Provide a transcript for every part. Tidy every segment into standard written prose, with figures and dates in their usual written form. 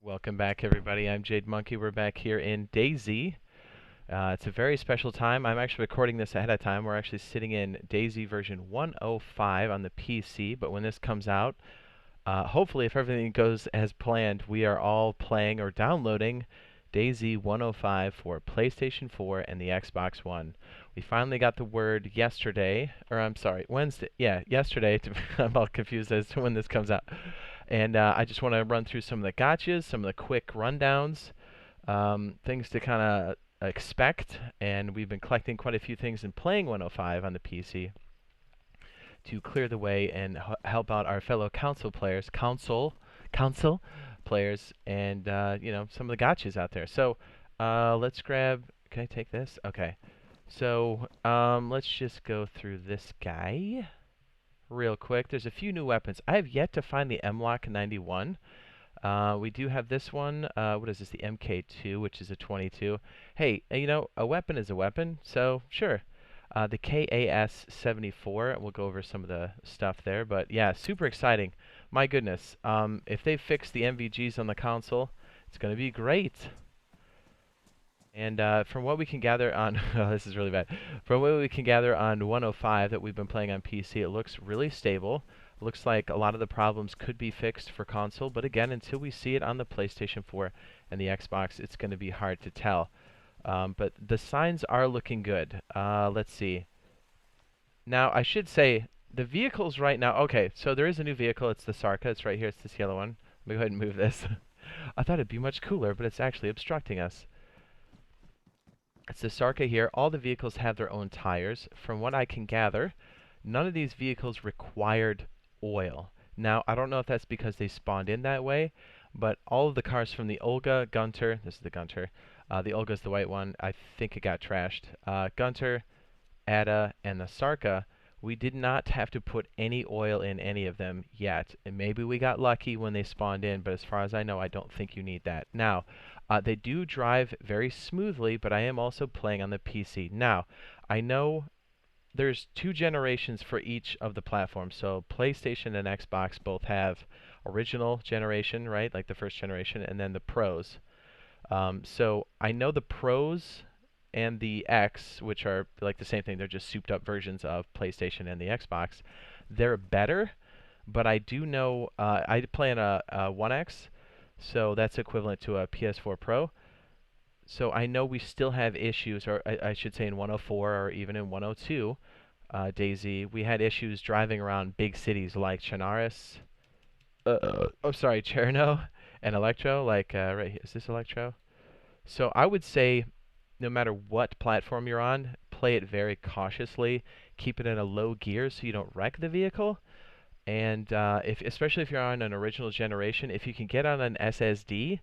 Welcome back, everybody. I'm Jade Monkey. We're back here in DayZ. It's a very special time. I'm actually recording this ahead of time. We're actually sitting in DayZ version 1.05 on the PC, but when this comes out, hopefully, if everything goes as planned, we are all playing or downloading DayZ 1.05 for PlayStation 4 and the Xbox One. We finally got the word yesterday, or I'm sorry, Wednesday. Yeah, yesterday. I'm all confused as to when this comes out. And I just want to run through some of the gotchas, some of the quick rundowns, things to kind of expect. And we've been collecting quite a few things and playing 105 on the PC to clear the way and help out our fellow council players, and some of the gotchas out there. So let's grab. Can I take this? Okay. So let's just go through this guy real quick. There's a few new weapons. I have yet to find the M-Lock 91. We do have this one. What is this? The MK2, which is a 22. Hey, a weapon is a weapon, so sure. The KAS 74. We'll go over some of the stuff there, but yeah, super exciting. My goodness. If they fix the MVGs on the console, it's going to be great. And from what we can gather on, oh, this is really bad. From what we can gather on 105 that we've been playing on PC, it looks really stable. Looks like a lot of the problems could be fixed for console, but again, until we see it on the PlayStation 4 and the Xbox, it's going to be hard to tell. But the signs are looking good. Let's see. Now, I should say, the vehicles right now, okay, so there is a new vehicle. It's the Sarka. It's right here. It's this yellow one. Let me go ahead and move this. I thought it'd be much cooler, but it's actually obstructing us. It's the Sarka here. All the vehicles have their own tires. From what I can gather, none of these vehicles required oil. Now, I don't know if that's because they spawned in that way, but all of the cars from the Olga, Gunter, this is the Gunter, the Olga's the white one, I think it got trashed, Gunter, Ada, and the Sarka, we did not have to put any oil in any of them yet. And maybe we got lucky when they spawned in, but as far as I know, I don't think you need that. Now, they do drive very smoothly, but I am also playing on the PC. Now, I know there's two generations for each of the platforms. So PlayStation and Xbox both have original generation, right? Like the first generation, and then the Pros. So I know the Pros and the X, which are like the same thing, they're just souped up versions of PlayStation and the Xbox. They're better, but I do know I play on a 1X, so that's equivalent to a PS4 Pro. So I know we still have issues, or I should say in 104 or even in 102, DayZ, we had issues driving around big cities like Chernarus, Cherno and Electro, like right here. Is this Electro? So I would say no matter what platform you're on, play it very cautiously. Keep it in a low gear so you don't wreck the vehicle. And especially if you're on an original generation, if you can get on an SSD,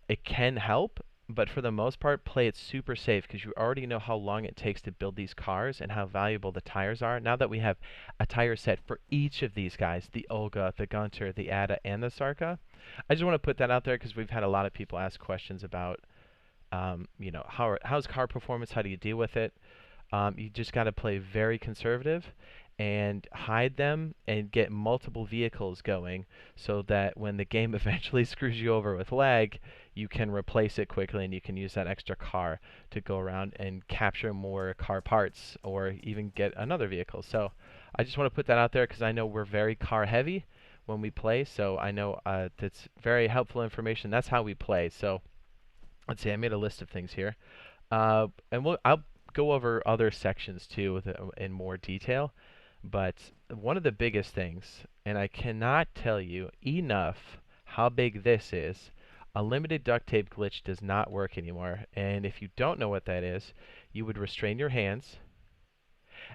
it can help. But for the most part, play it super safe because you already know how long it takes to build these cars and how valuable the tires are. Now that we have a tire set for each of these guys, the Olga, the Gunter, the Ada, and the Sarka, I just want to put that out there because we've had a lot of people ask questions about how's car performance? How do you deal with it? You just got to play very conservative and hide them and get multiple vehicles going so that when the game eventually screws you over with lag, you can replace it quickly and you can use that extra car to go around and capture more car parts or even get another vehicle. So I just want to put that out there because I know we're very car heavy when we play, so I know that's very helpful information. That's how we play. So let's see, I made a list of things here. I'll go over other sections too in more detail. But one of the biggest things, and I cannot tell you enough how big this is, a limited duct tape glitch does not work anymore. And if you don't know what that is, you would restrain your hands,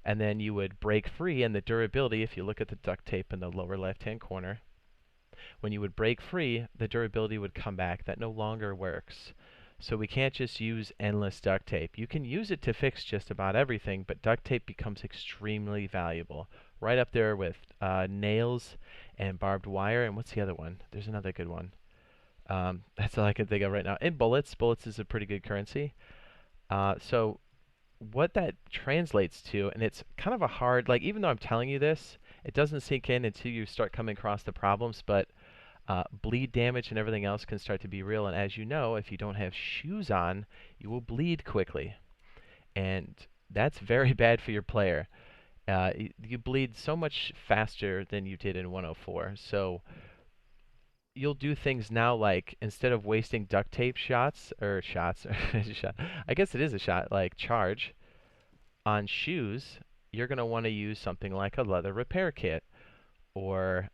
and then you would break free, and the durability, if you look at the duct tape in the lower left-hand corner, when you would break free, the durability would come back. That no longer works. So we can't just use endless duct tape. You can use it to fix just about everything, but duct tape becomes extremely valuable. Right up there with nails and barbed wire. And what's the other one? There's another good one. That's all I can think of right now. And bullets. Bullets is a pretty good currency. So what that translates to, and it's kind of a hard, like even though I'm telling you this, it doesn't sink in until you start coming across the problems, but Bleed damage and everything else can start to be real, and as you know, if you don't have shoes on, you will bleed quickly. And that's very bad for your player. You bleed so much faster than you did in 104. So you'll do things now like instead of wasting duct tape shots, shot, I guess it is a shot, like charge on shoes, you're going to want to use something like a leather repair kit or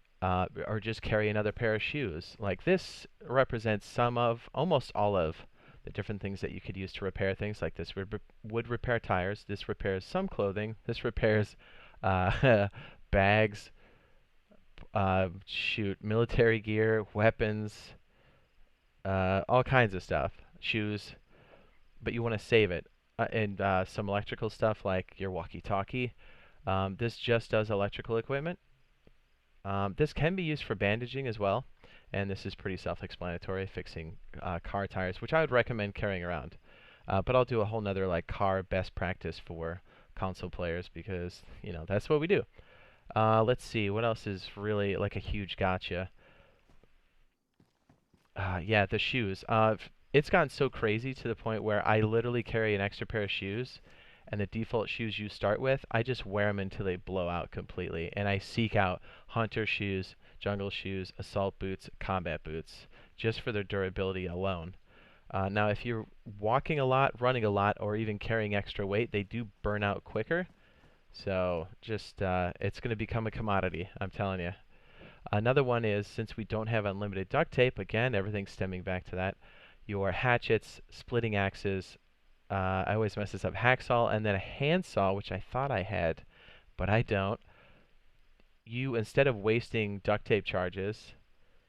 just carry another pair of shoes. Like this represents some of, almost all of, the different things that you could use to repair things. Like this would repair tires. This repairs some clothing. This repairs bags, military gear, weapons, all kinds of stuff, shoes. But you want to save it. And some electrical stuff like your walkie-talkie. This just does electrical equipment. This can be used for bandaging as well, and this is pretty self-explanatory, fixing car tires, which I would recommend carrying around. But I'll do a whole nother like car best practice for console players because, you know, that's what we do. Let's see, what else is really like a huge gotcha? Yeah, the shoes. It's gotten so crazy to the point where I literally carry an extra pair of shoes, and the default shoes you start with, I just wear them until they blow out completely. And I seek out hunter shoes, jungle shoes, assault boots, combat boots, just for their durability alone. Now, if you're walking a lot, running a lot, or even carrying extra weight, they do burn out quicker. So just, it's going to become a commodity, I'm telling you. Another one is, since we don't have unlimited duct tape, again, everything's stemming back to that, your hatchets, splitting axes, I always mess this up, hacksaw, and then a handsaw, which I thought I had, but I don't. You, instead of wasting duct tape charges,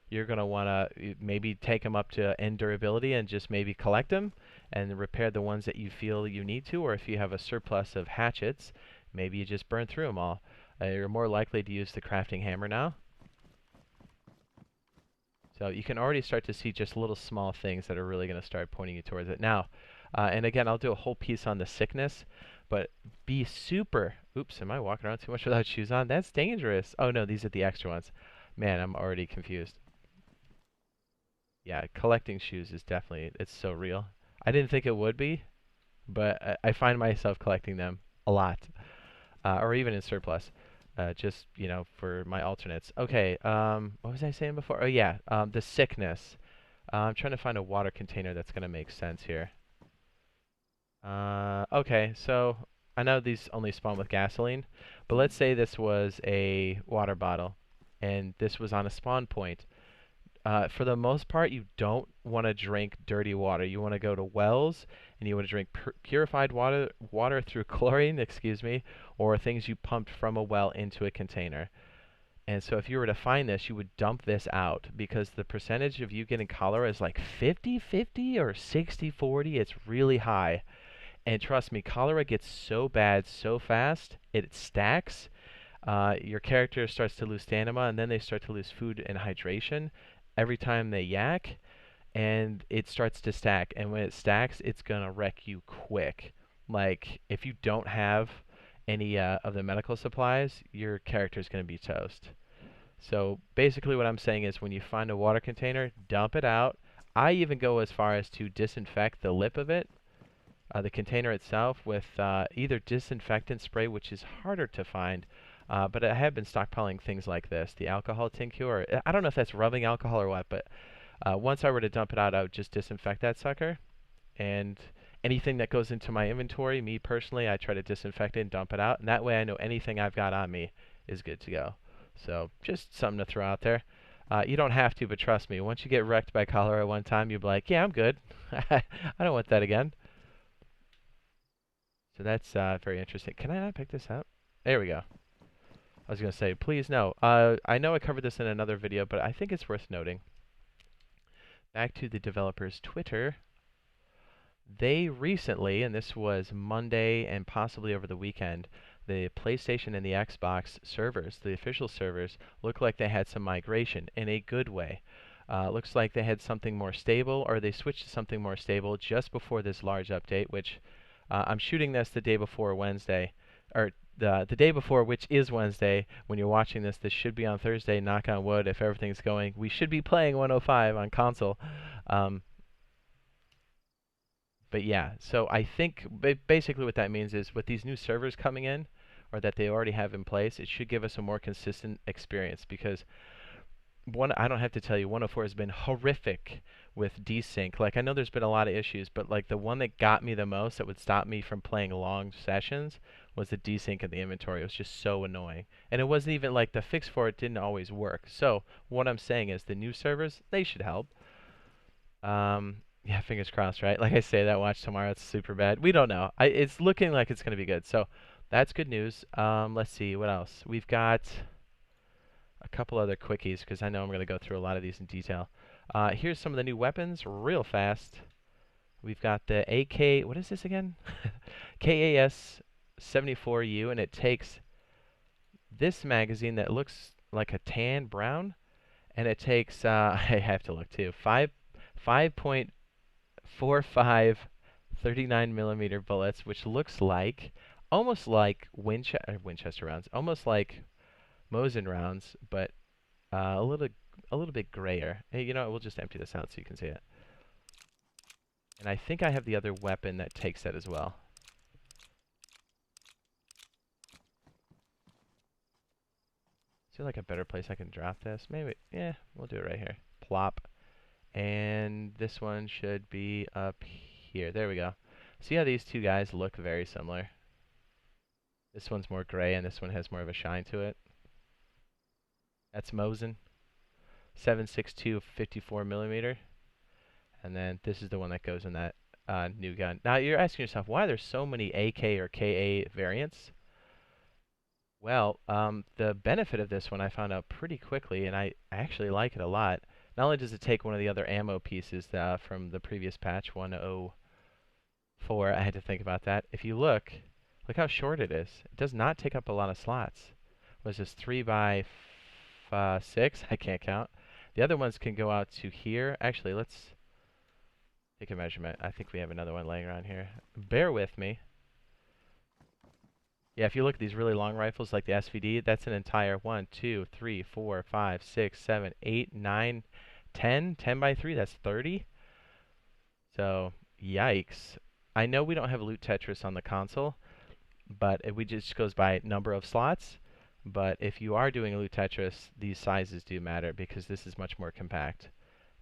you're going to want to maybe take them up to end durability and just maybe collect them and repair the ones that you feel you need to, or if you have a surplus of hatchets, maybe you just burn through them all. You're more likely to use the crafting hammer now. So you can already start to see just little small things that are really going to start pointing you towards it. Now, and again, I'll do a whole piece on the sickness, but be super... Oops, am I walking around too much without shoes on? That's dangerous. Oh no, these are the extra ones. Man, I'm already confused. Yeah, collecting shoes is definitely... It's so real. I didn't think it would be, but I find myself collecting them a lot. Or even in surplus. Just, you know, for my alternates. Okay, what was I saying before? Oh, yeah, the sickness. I'm trying to find a water container that's going to make sense here. Okay, so I know these only spawn with gasoline, but let's say this was a water bottle, and this was on a spawn point. For the most part, you don't want to drink dirty water. You want to go to wells, and you want to drink purified water through chlorine, excuse me, or things you pumped from a well into a container. And so if you were to find this, you would dump this out because the percentage of you getting cholera is like 50-50 or 60-40. It's really high. And trust me, cholera gets so bad so fast, it stacks. Your character starts to lose stamina, and then they start to lose food and hydration every time they yak, and it starts to stack. And when it stacks, it's going to wreck you quick. Like, if you don't have any of the medical supplies, your character is going to be toast. So basically what I'm saying is when you find a water container, dump it out. I even go as far as to disinfect the lip of it, the container itself, with either disinfectant spray, which is harder to find, but I have been stockpiling things like this, the alcohol tincture. I don't know if that's rubbing alcohol or what, but once I were to dump it out, I would just disinfect that sucker. And anything that goes into my inventory, me personally, I try to disinfect it and dump it out. And that way I know anything I've got on me is good to go. So just something to throw out there. You don't have to, but trust me, once you get wrecked by cholera one time, you'll be like, yeah, I'm good. I don't want that again. So that's very interesting. Can I not pick this up? There we go. I was going to say, please no. I know I covered this in another video, but I think it's worth noting. Back to the developer's Twitter. They recently, and this was Monday and possibly over the weekend, the PlayStation and the Xbox servers, the official servers, looked like they had some migration in a good way. Looks like they had something more stable, or they switched to something more stable just before this large update, which I'm shooting this the day before Wednesday, or the day before, which is Wednesday. When you're watching this, this should be on Thursday. Knock on wood, if everything's going. We should be playing 105 on console. Um, but yeah, so I think basically what that means is with these new servers coming in, or that they already have in place, it should give us a more consistent experience because I don't have to tell you, 104 has been horrific with desync. Like I know there's been a lot of issues, but like the one that got me the most that would stop me from playing long sessions was the desync in the inventory. It was just so annoying. And it wasn't even like the fix for it didn't always work. So what I'm saying is the new servers, they should help. Yeah, fingers crossed, right? Like I say, that watch tomorrow, it's super bad. We don't know. It's looking like it's going to be good. So that's good news. Let's see, what else? We've got a couple other quickies because I know I'm going to go through a lot of these in detail. Here's some of the new weapons real fast. We've got the AK, what is this again? KAS 74U, and it takes this magazine that looks like a tan brown, and it takes, I have to look too, 5.45 39mm bullets, which looks like, almost like Winchester rounds, almost like Mosin rounds, but a little bit grayer. Hey, you know what? We'll just empty this out so you can see it. And I think I have the other weapon that takes that as well. Is there like a better place I can drop this? Maybe. Yeah, we'll do it right here. Plop. And this one should be up here. There we go. See how these two guys look very similar? This one's more gray and this one has more of a shine to it. That's Mosin. 7.62 54mm. And then this is the one that goes in that new gun. Now you're asking yourself, why there's so many AK or KA variants? Well, the benefit of this one I found out pretty quickly, and I actually like it a lot. Not only does it take one of the other ammo pieces from the previous patch, 1.04, I had to think about that. If you look how short it is. It does not take up a lot of slots. Was this 3 by 6? I can't count. The other ones can go out to here. Actually, let's take a measurement. I think we have another one laying around here. Bear with me. Yeah, if you look at these really long rifles like the SVD, that's an entire 1, 2, 3, 4, 5, 6, 7, 8, 9, 10. 10 by 3, that's 30. So, yikes. I know we don't have loot Tetris on the console, but we just goes by number of slots. But if you are doing a loot Tetris, these sizes do matter because this is much more compact.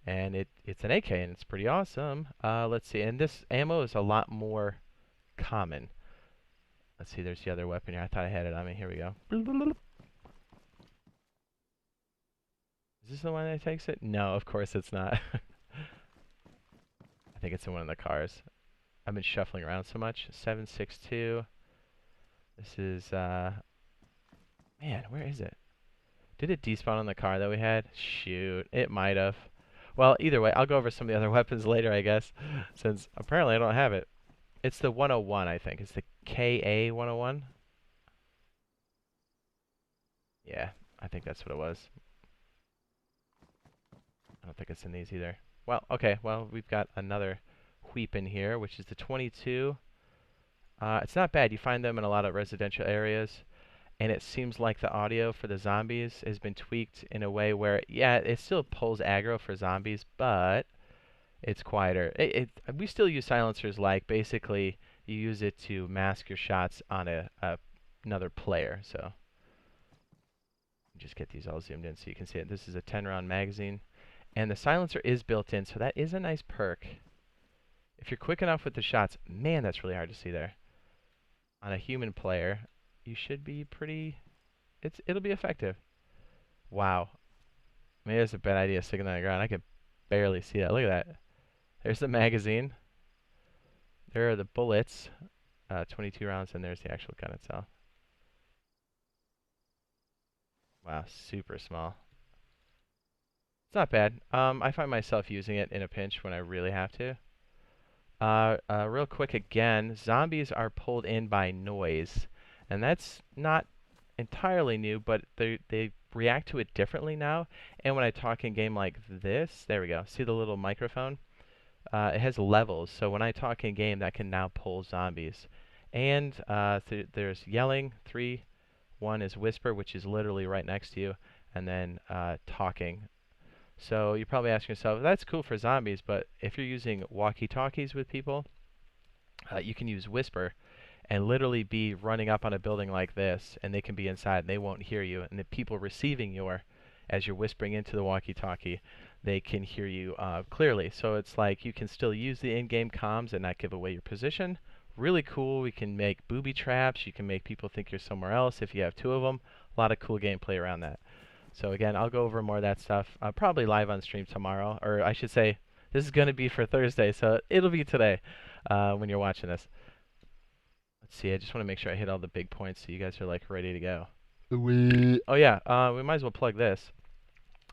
And it's an AK, and it's pretty awesome. Let's see, and this ammo is a lot more common. Let's see, there's the other weapon here. I thought I had it on me. Here we go. Is this the one that takes it? No, of course it's not. I think it's in one of the cars. I've been shuffling around so much. 7.62. This is, man, where is it? Did it despawn on the car that we had? Shoot, it might have. Well, either way, I'll go over some of the other weapons later, I guess, since apparently I don't have it. It's the 101, I think. It's the KA 101. Yeah, I think that's what it was. I don't think it's in these either. Well, okay, well, we've got another wheep in here, which is the 22. It's not bad. You find them in a lot of residential areas. And it seems like the audio for the zombies has been tweaked in a way where, yeah, it still pulls aggro for zombies, but it's quieter. We still use silencers like basically you use it to mask your shots on another player. So just get these all zoomed in so you can see it. This is a 10-round magazine, and the silencer is built in, so that is a nice perk. If you're quick enough with the shots, man, that's really hard to see there. On a human player, you should be pretty. It'll be effective. Wow. Maybe it's a bad idea sticking that on the ground. I can barely see that. Look at that. There's the magazine. There are the bullets. 22 rounds, and there's the actual gun itself. Wow, super small. It's not bad. I find myself using it in a pinch when I really have to. Real quick again, zombies are pulled in by noise. And that's not entirely new, but they react to it differently now. And when I talk in game like this, there we go. See the little microphone? It has levels, so when I talk in game, that can now pull zombies. and there's yelling. 3, 1 is whisper, which is literally right next to you, and then talking. So you're probably asking yourself, that's cool for zombies, but if you're using walkie-talkies with people, you can use whisper and literally be running up on a building like this, and they can be inside and they won't hear you. And the people receiving as you're whispering into the walkie-talkie, they can hear you clearly. So it's like you can still use the in-game comms and not give away your position. Really cool. We can make booby traps. You can make people think you're somewhere else if you have 2 of them. A lot of cool gameplay around that. So again, I'll go over more of that stuff probably live on stream tomorrow, or I should say, this is going to be for Thursday, so it'll be today when you're watching this. Let's see, I just want to make sure I hit all the big points so you guys are like ready to go. Oh yeah, we might as well plug this.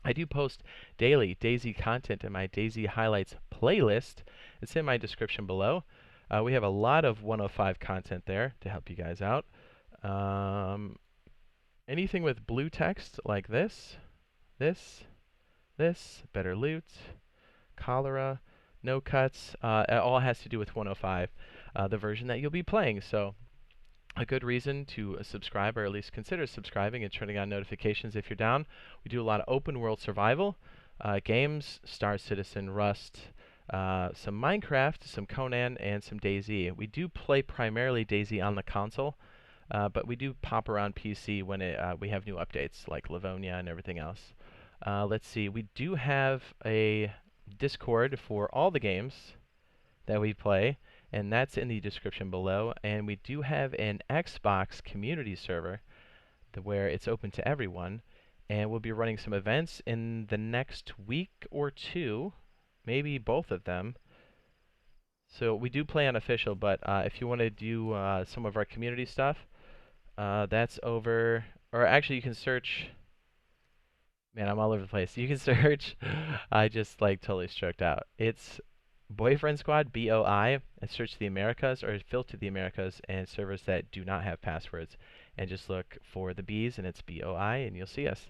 I do post daily DayZ content in my DayZ Highlights playlist. It's in my description below. We have a lot of 105 content there to help you guys out. Anything with blue text like this, better loot, cholera, no cuts, it all has to do with 105, the version that you'll be playing. So a good reason to subscribe, or at least consider subscribing and turning on notifications if you're down. We do a lot of open world survival games, Star Citizen, Rust, some Minecraft, some Conan, and some DayZ. We do play primarily DayZ on the console, but we do pop around PC when we have new updates like Livonia and everything else. Let's see, we do have a Discord for all the games that we play, and that's in the description below. And we do have an Xbox community server where it's open to everyone, and we'll be running some events in the next week or 2, maybe both of them. So we do play unofficial, but if you want to do some of our community stuff, that's over, or actually you can search. Man, I'm all over the place. You can search. I just like totally stroked out. It's BoiFriendSquad, BOI, and search the Americas, or filter the Americas and servers that do not have passwords, and just look for the B's, and it's BOI, and you'll see us.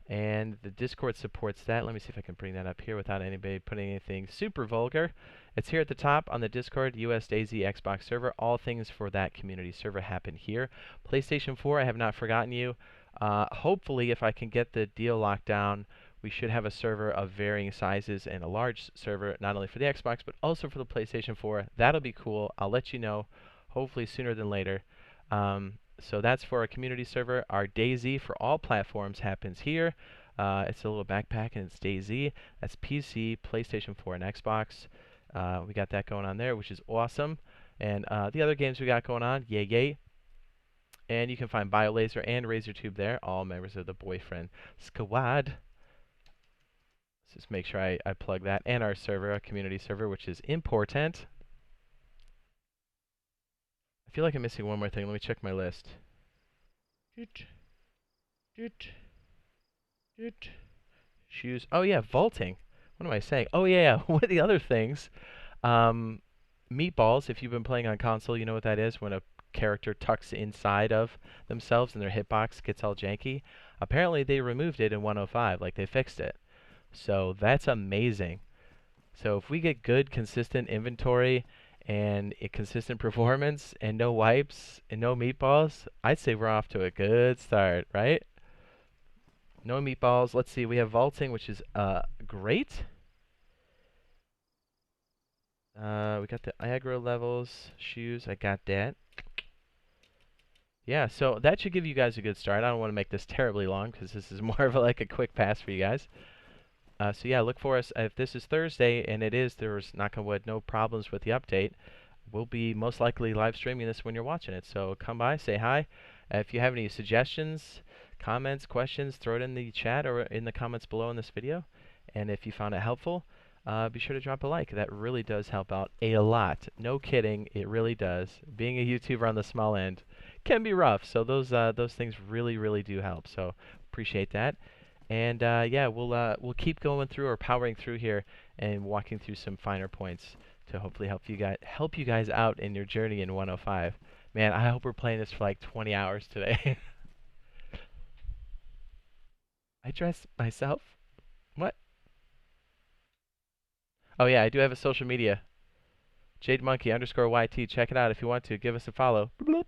And the Discord supports that. Let me see if I can bring that up here without anybody putting anything super vulgar. It's here at the top on the Discord, US DayZ Xbox server. All things for that community server happen here. PlayStation 4, I have not forgotten you. Hopefully, if I can get the deal locked down, we should have a server of varying sizes and a large server, not only for the Xbox, but also for the PlayStation 4. That'll be cool. I'll let you know, hopefully sooner than later. So that's for our community server. Our DayZ for all platforms happens here. It's a little backpack, and it's DayZ. That's PC, PlayStation 4, and Xbox. We got that going on there, which is awesome. And the other games we got going on, yay, yay. And you can find BioLaser and RazorTube there, all members of the Boyfriend Squad. Let's just make sure I plug that. And our server, a community server, which is important. I feel like I'm missing one more thing. Let me check my list. Shoes. Oh, yeah, vaulting. What am I saying? Oh, yeah, one of the other things. Meatballs, if you've been playing on console, you know what that is, when a character tucks inside of themselves and their hitbox gets all janky. Apparently they removed it in 105, like they fixed it. So that's amazing. So if we get good, consistent inventory and a consistent performance and no wipes and no meatballs, I'd say we're off to a good start, right? No meatballs. Let's see, we have vaulting, which is great. We got the aggro levels, shoes, I got that. Yeah, so that should give you guys a good start. I don't want to make this terribly long because this is more of like a quick pass for you guys. So yeah, look for us. If this is Thursday, and it is, there's, knock on wood, no problems with the update. We'll be most likely live streaming this when you're watching it. So come by, say hi. If you have any suggestions, comments, questions, throw it in the chat or in the comments below in this video. And if you found it helpful, be sure to drop a like. That really does help out a lot. No kidding, it really does. Being a YouTuber on the small end can be rough, so those things really, really do help. So appreciate that. And yeah, we'll keep going through or powering through here and walking through some finer points to hopefully help you guys out in your journey in 105. Man, I hope we're playing this for like 20 hours today. I dressed myself? What? Oh yeah, I do have a social media. JadeMonkey_YT. Check it out if you want to. Give us a follow. Bloop.